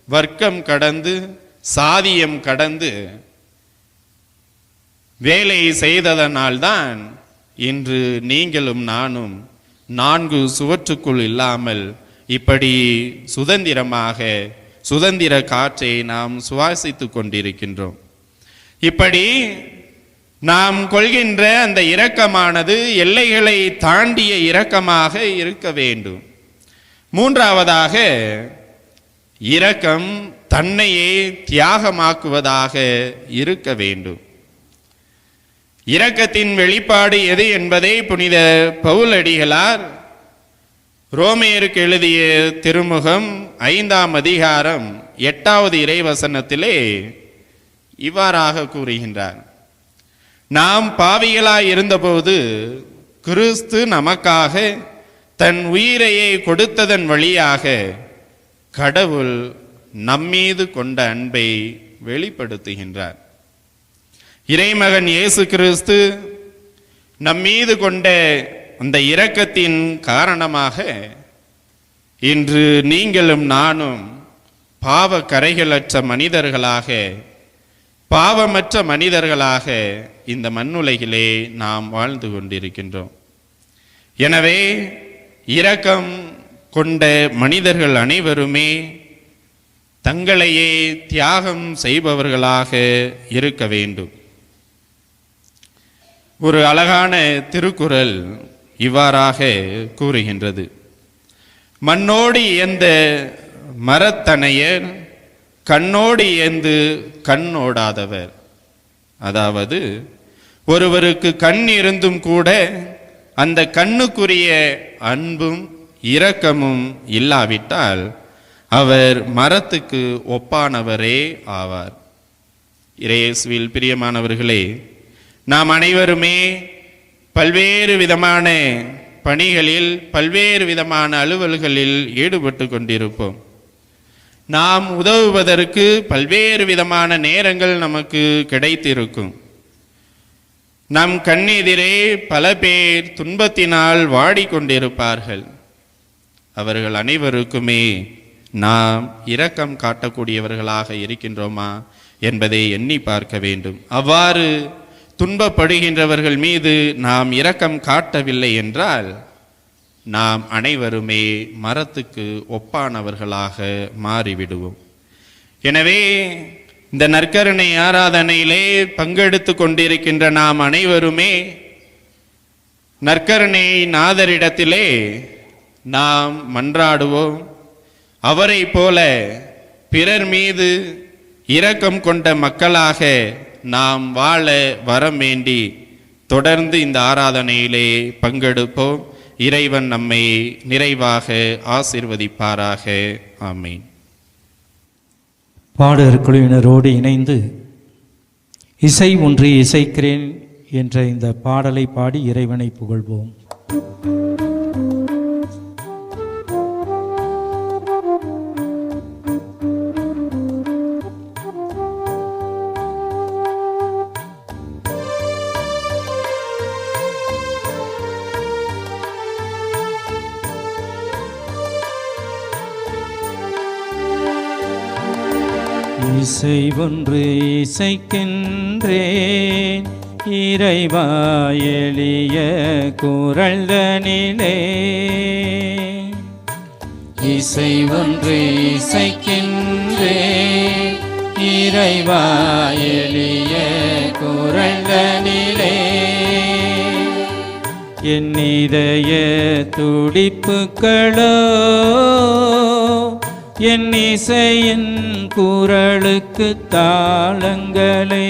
வர்க்கம் கடந்து, சாதியம் கடந்து வேலை செய்ததனால்தான் இன்று நீங்களும் நானும் 4 சுவற்றுக்குள் இல்லாமல் இப்படி சுதந்திரமாக சுதந்திர காற்றை நாம் சுவாசித்து கொண்டிருக்கின்றோம். இப்படி நாம் கொள்கின்ற அந்த இரக்கமானது எல்லைகளை தாண்டிய இரக்கமாக இருக்க வேண்டும். மூன்றாவதாக, இரக்கம் தன்னையே தியாகமாக்குவதாக இருக்க வேண்டும். இரக்கத்தின் வெளிப்பாடு எது என்பதை புனித பவுலடிகளார் ரோமேயருக்கு எழுதிய திருமுகம் 5ஆம் அதிகாரம் 8வது இறைவசனத்திலே இவ்வாறாக கூறுகின்றார். நாம் பாவிகளாய் இருந்தபோது கிறிஸ்து நமக்காக தன் உயிரையை கொடுத்ததன் வழியாக கடவுள் நம்மீது கொண்ட அன்பை வெளிப்படுத்துகின்றார். இறைமகன் இயேசு கிறிஸ்து நம்மீது கொண்ட அந்த இரக்கத்தின் காரணமாக இன்று நீங்களும் நானும் பாவ கரைகளற்ற மனிதர்களாக, பாவமற்ற மனிதர்களாக இந்த மண்ணுலகிலே நாம் வாழ்ந்து கொண்டிருக்கின்றோம். எனவே இரக்கம் கொண்ட மனிதர்கள் அனைவருமே தங்களையே தியாகம் செய்பவர்களாக இருக்க வேண்டும். ஒரு அழகான திருக்குறள் இவ்வாறாக கூறுகின்றது. மண்ணோடு இயந்த மரத்தனையர் கண்ணோடு இயந்து கண்ணோடாதவர். அதாவது ஒருவருக்கு கண் இருந்தும் கூட அந்த கண்ணுக்குரிய அன்பும் இரக்கமும் இல்லாவிட்டால் அவர் மரத்துக்கு ஒப்பானவரே ஆவார். இயேசுவில் பிரியமானவர்களே, நாம் அனைவருமே பல்வேறு விதமான பணிகளில் பல்வேறு விதமான அலுவல்களில் ஈடுபட்டு கொண்டிருப்போம். நாம் உதவுவதற்கு பல்வேறு விதமான நேரங்கள் நமக்கு கிடைத்திருக்கும். நம் கண்ணெதிரே பல பேர் துன்பத்தினால் வாடிக்கொண்டிருப்பார்கள். அவர்கள் அனைவருக்குமே நாம் இரக்கம் காட்டக்கூடியவர்களாக இருக்கின்றோமா என்பதை எண்ணி பார்க்க வேண்டும். அவ்வாறு துன்பப்படுகின்றவர்கள் மீது நாம் இரக்கம் காட்டவில்லை என்றால் நாம் அனைவருமே மரத்துக்கு ஒப்பானவர்களாக மாறிவிடுவோம். எனவே இந்த நற்கருணை ஆராதனையிலே பங்கெடுத்து கொண்டிருக்கின்ற நாம் அனைவருமே நற்கருணை நாதரிடத்திலே நாம் மன்றாடுவோம். அவரை போல பிறர் மீது இரக்கம் கொண்ட மக்களாக நாம் வாழ வரம் வேண்டி தொடர்ந்து இந்த ஆராதனையிலே பங்கெடுப்போம். இறைவன் நம்மை நிறைவாக ஆசீர்வதிப்பாராக. ஆமீன். பாடகர் குழுவினரோடு இணைந்து இசை ஒன்று இசைக்கிறேன் என்ற இந்த பாடலை பாடி இறைவனை புகழ்வோம். இசை ஒன்று இசைக்கின்றேன் இறைவா எளிய குரல்தனிலே. இசை ஒன்று இசைக்கின்றேன் இறைவா எளிய குரல்தனிலே. என் இதய துடிப்புக்களோ என் இசையின் குரலுக்கு தாளங்களே.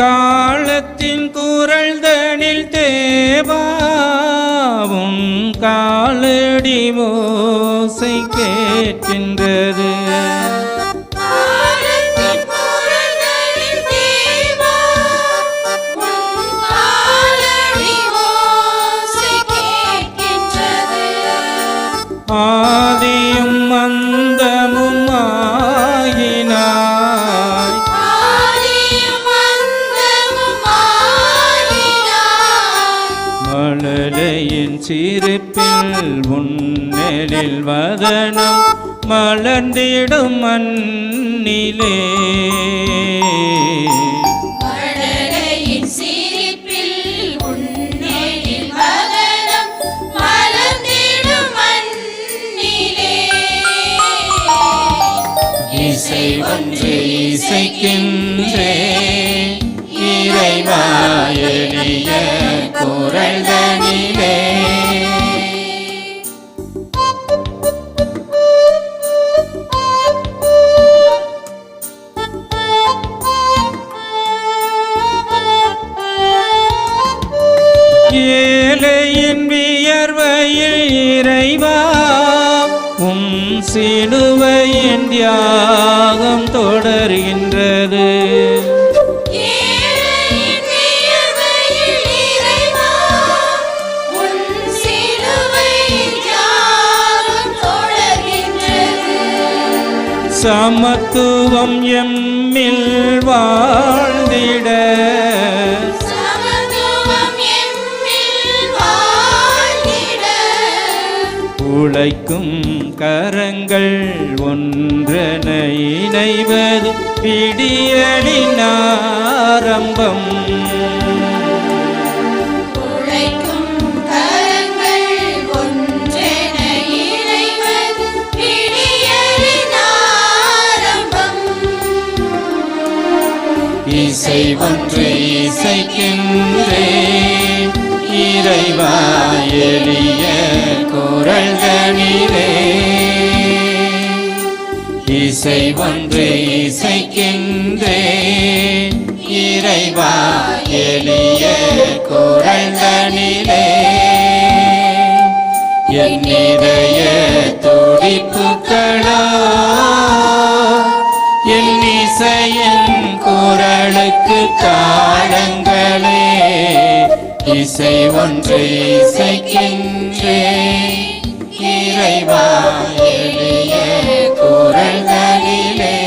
காலத்தின் குரல் தனில் தேவாவும் காலடி ஓசை கேட்கின்றது. ஆதியும் அந்தமும் ஆயினாய் மழலையின் சிரிப்பில் முன்னெழில் வதனம் மலர்ந்திடும் மண்ணிலே. இசை ஒன்று இசைக்கின்றேன் இறைவா எளிய குரல்தனிலே. ஏழையின் வியர்வையில் இறைவா உம் சிலுவையின் தியாகம் தொடர்கின்றது. சமத்துவம் எம்மில் வாழ்ந்திட உழைக்கும் கரங்கள் ஒன்றென இணைவது பிடியலின் ஆரம்பம். உழைக்கும் கரங்கள் ஒன்றென இணைவது இசைக்கின்றேன் இறைவா எளிய குரல்களிலே இசை ஒன்று இசைக்கின்றேன் இறைவா எளிய குரல்களிலே என் இதய துடிப்புகளோ என் இசையின் குரலுக்கு தாளங்களே இசை ஒன்று இசைக்கின்றேன் இறைவா எளிய குரல்களிலே.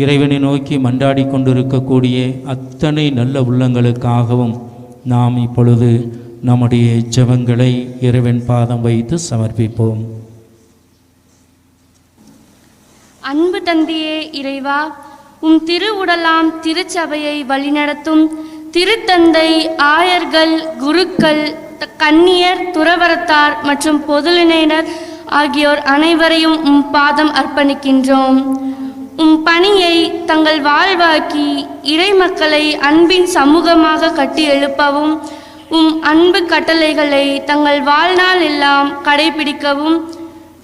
இறைவனை நோக்கி மன்றாடி கொண்டிருக்கக்கூடிய அத்தனை நல்ல உள்ளங்களுக்காகவும் நாம் இப்பொழுது நம்முடைய ஜெபங்களை இறைவன் பாதம் வைத்து சமர்ப்பிப்போம். அன்பு தந்தையே இறைவா, உம் திருவுடலாம் திருச்சபையை வழிநடத்தும் திருத்தந்தை, ஆயர்கள், குருக்கள், கன்னியர், துறவரத்தார் மற்றும் பொதுநிலையினர் ஆகியோர் அனைவரையும் உம் பாதம் அர்ப்பணிக்கின்றோம். உம் பணியை தங்கள் வாழ்வாக்கி இறை மக்களை அன்பின் சமூகமாக கட்டி எழுப்பவும், உம் அன்பு கட்டளைகளை தங்கள் வாழ்நாள் எல்லாம் கடைபிடிக்கவும்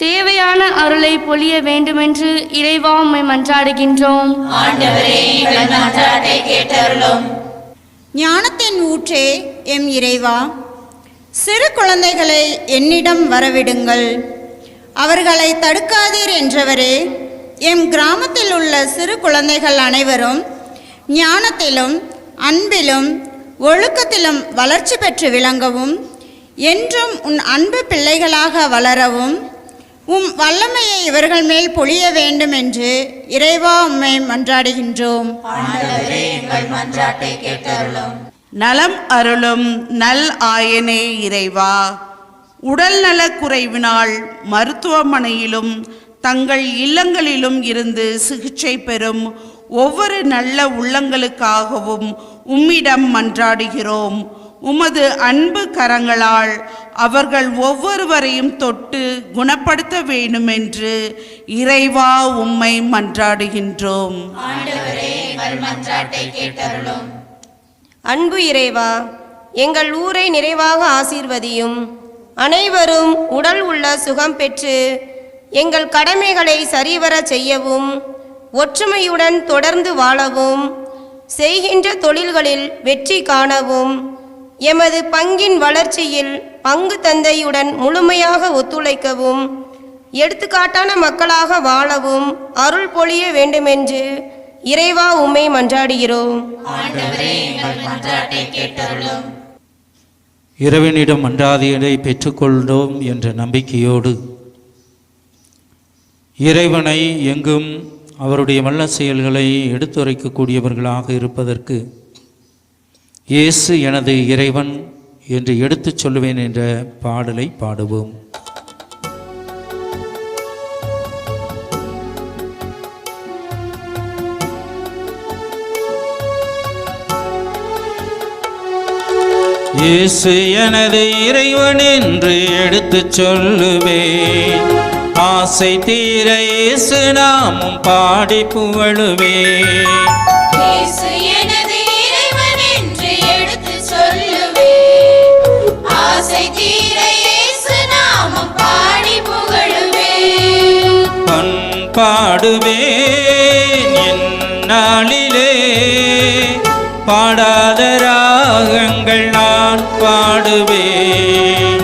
தேவையான அருளை பொழிய வேண்டுமென்று இறைவா உம்மை மன்றாடுகின்றோம். ஆண்டவரே, எங்கள் மன்றாட்டை கேட்டருளும். ஞானத்தின் ஊற்றே எம் இறைவா, சிறு குழந்தைகளை என்னிடம் வரவிடுங்கள், அவர்களை தடுக்காதீர் என்றவரே, எம் கிராமத்தில் உள்ள சிறு குழந்தைகள் அனைவரும் ஞானத்திலும் அன்பிலும் ஒழுக்கத்திலும் வளர்ச்சி பெற்று விளங்கவும், என்றும் உன் அன்பு பிள்ளைகளாக வளரவும் உம் வல்லமையை இவர்கள் மேல் பொழிய வேண்டும் என்று இறைவா உம்மை மன்றாடுகின்றோம். ஆண்டவரே, எங்கள் மன்றாட்டை கேட்டருளும். நலம் அருளும் நல் ஆயனே இறைவா, உடல் நலக் குறைவினால் மருத்துவமனையிலும் தங்கள் இல்லங்களிலும் இருந்து சிகிச்சை பெறும் ஒவ்வொரு நல்ல உள்ளங்களுக்காகவும் உம்மிடம் மன்றாடுகிறோம். உமது அன்பு கரங்களால் அவர்கள் ஒவ்வொருவரையும் தொட்டு குணப்படுத்த வேண்டுமென்று இறைவா உம்மை மன்றாடுகின்றோம். ஆண்டவரே, எங்கள் மன்றாட்டை கேட்டருளும். அன்பு இறைவா, எங்கள் ஊரை நிறைவாக ஆசீர்வதியும். அனைவரும் உடல் உள்ள சுகம் பெற்று எங்கள் கடமைகளை சரிவர செய்யவும், ஒற்றுமையுடன் தொடர்ந்து வாழவும், செய்கின்ற தொழில்களில் வெற்றி காணவும், எமது பங்கின் வளர்ச்சியில் பங்கு தந்தையுடன் முழுமையாக ஒத்துழைக்கவும், எடுத்துக்காட்டான மக்களாக வாழவும் அருள் பொழிய வேண்டுமென்று இறைவா உம்மை மன்றாடுகிறோம். ஆண்டவரே, எங்கள் மன்றாட்டை கேட்டருளும். இறைவனிடம் மன்றாதியதை பெற்றுக்கொண்டோம் என்ற நம்பிக்கையோடு இறைவனை எங்கும் அவருடைய வல்ல செயல்களை எடுத்துரைக்கக்கூடியவர்களாக இருப்பதற்கு இயேசு எனது இறைவன் என்று எடுத்துச் சொல்லுவேன் என்ற பாடலை பாடுவோம். இயேசு எனது இறைவன் என்று எடுத்துச் சொல்லுவேன். ஆசை தீர இயேசு நாமும் பாடி புகழுவேன். இயேசு எனது இறைவன் என்று எடுத்துச் சொல்லுவேன். ஆசை தீர இயேசு நாமம் பாடி புகழுவேன். பாடுவேன் எந்நாளிலே, பாடாத ராகங்கள் நான் பாடுவேன்.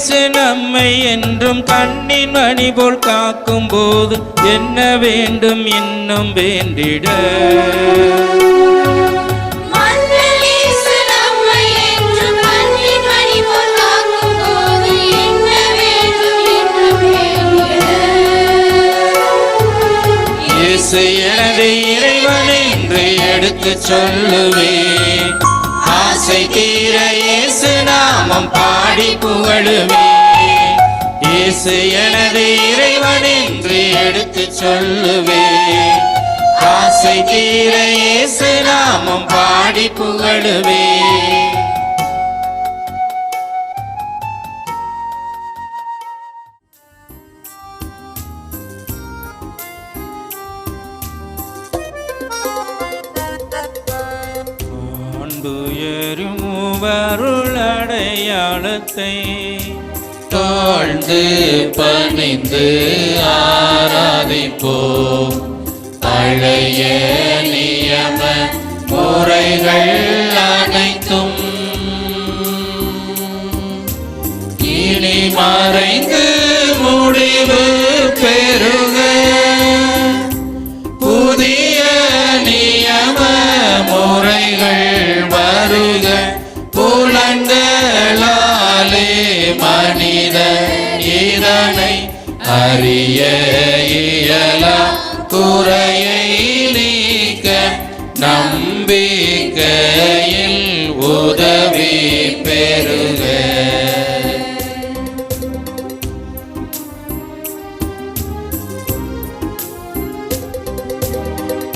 இயேசு நம்மை என்றும் கண்ணின் மணி போல் காக்கும் போது என்ன வேண்டும் இன்னும் வேண்டிட. மன்னன் இயேசு நம்மை என்றும் கண்ணின் மணி போல் காக்கும் போது என்ன வேண்டும் இன்னும் வேண்டிட. இயேசு எனது இறைவன் என்று எடுத்துச் சொல்லுவேன். ஆசை தீர இயேசு நாமம் பாடி புகழுவேன். இயேசு எனது இறைவன் என்று எடுத்துச் சொல்லுவேன். ஆசை தீர இயேசு நாமம் பாடி புகழுவேன். அருளடையாளத்தை தாழ்ந்து பணிந்து ஆராதிப்போம். பழைய நியம முறைகள் அனைத்தும் இனி மறைந்து முடிவு பெறுக. புதிய நியம முறைகள் வருக. புலன்களாலே மனித இதனை அறிய இயலா குறையை நீக்க நம்பிக்கையில் உதவி பெறுக.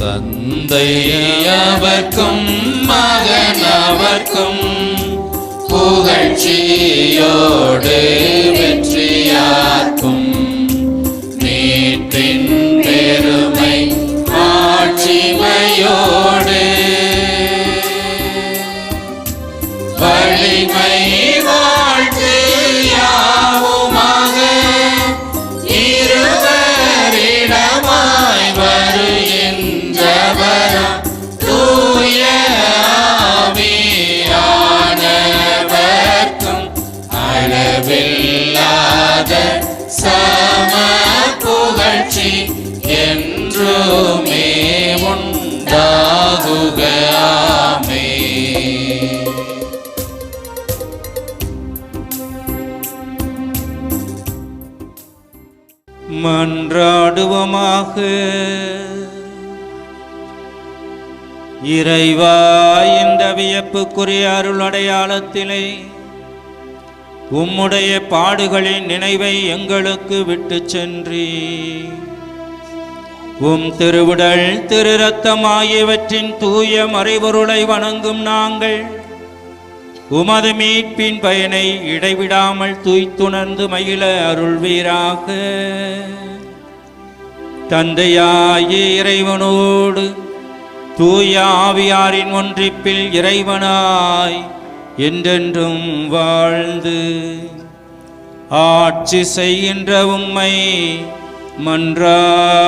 தந்தை அவர்க்கும் மகன் அவர்க்கும் புகழ்ச்சியோடு வெற்றியாக்கும் மீட்பின் பெருமை ஆட்சிமையோடு வலிமை வாழ்த்து யாவுமாக இருவரிடமாய் வருகின்றவராம் தூய ஆவியானவர்க்கும் அளவில்லாத சம புகழ்ச்சி என்றுமே உண்டாகுக. ஆமென். மன்றாடுவோமாக. இறைவா, இந்த வியப்புக்குரிய அருள் அடையாளத்திலே உம்முடைய பாடுகளின் நினைவை எங்களுக்கு விட்டு சென்றி உம் திருவுடல் திரு ரத்தம் ஆகியவற்றின் தூய மறைபொருளை வணங்கும் நாங்கள் உமது மீட்பின் பயனை இடைவிடாமல் தூய்த்துணர்ந்து மகிழ அருள்வீராக. தந்தையாகிய இறைவனோடு தூய ஆவியாரின் ஒன்றிப்பில் இறைவனாய் என்றென்றும் வாழ்ந்து ஆட்சி செய்கின்ற உம்மை மன்றாடுகின்றோம்.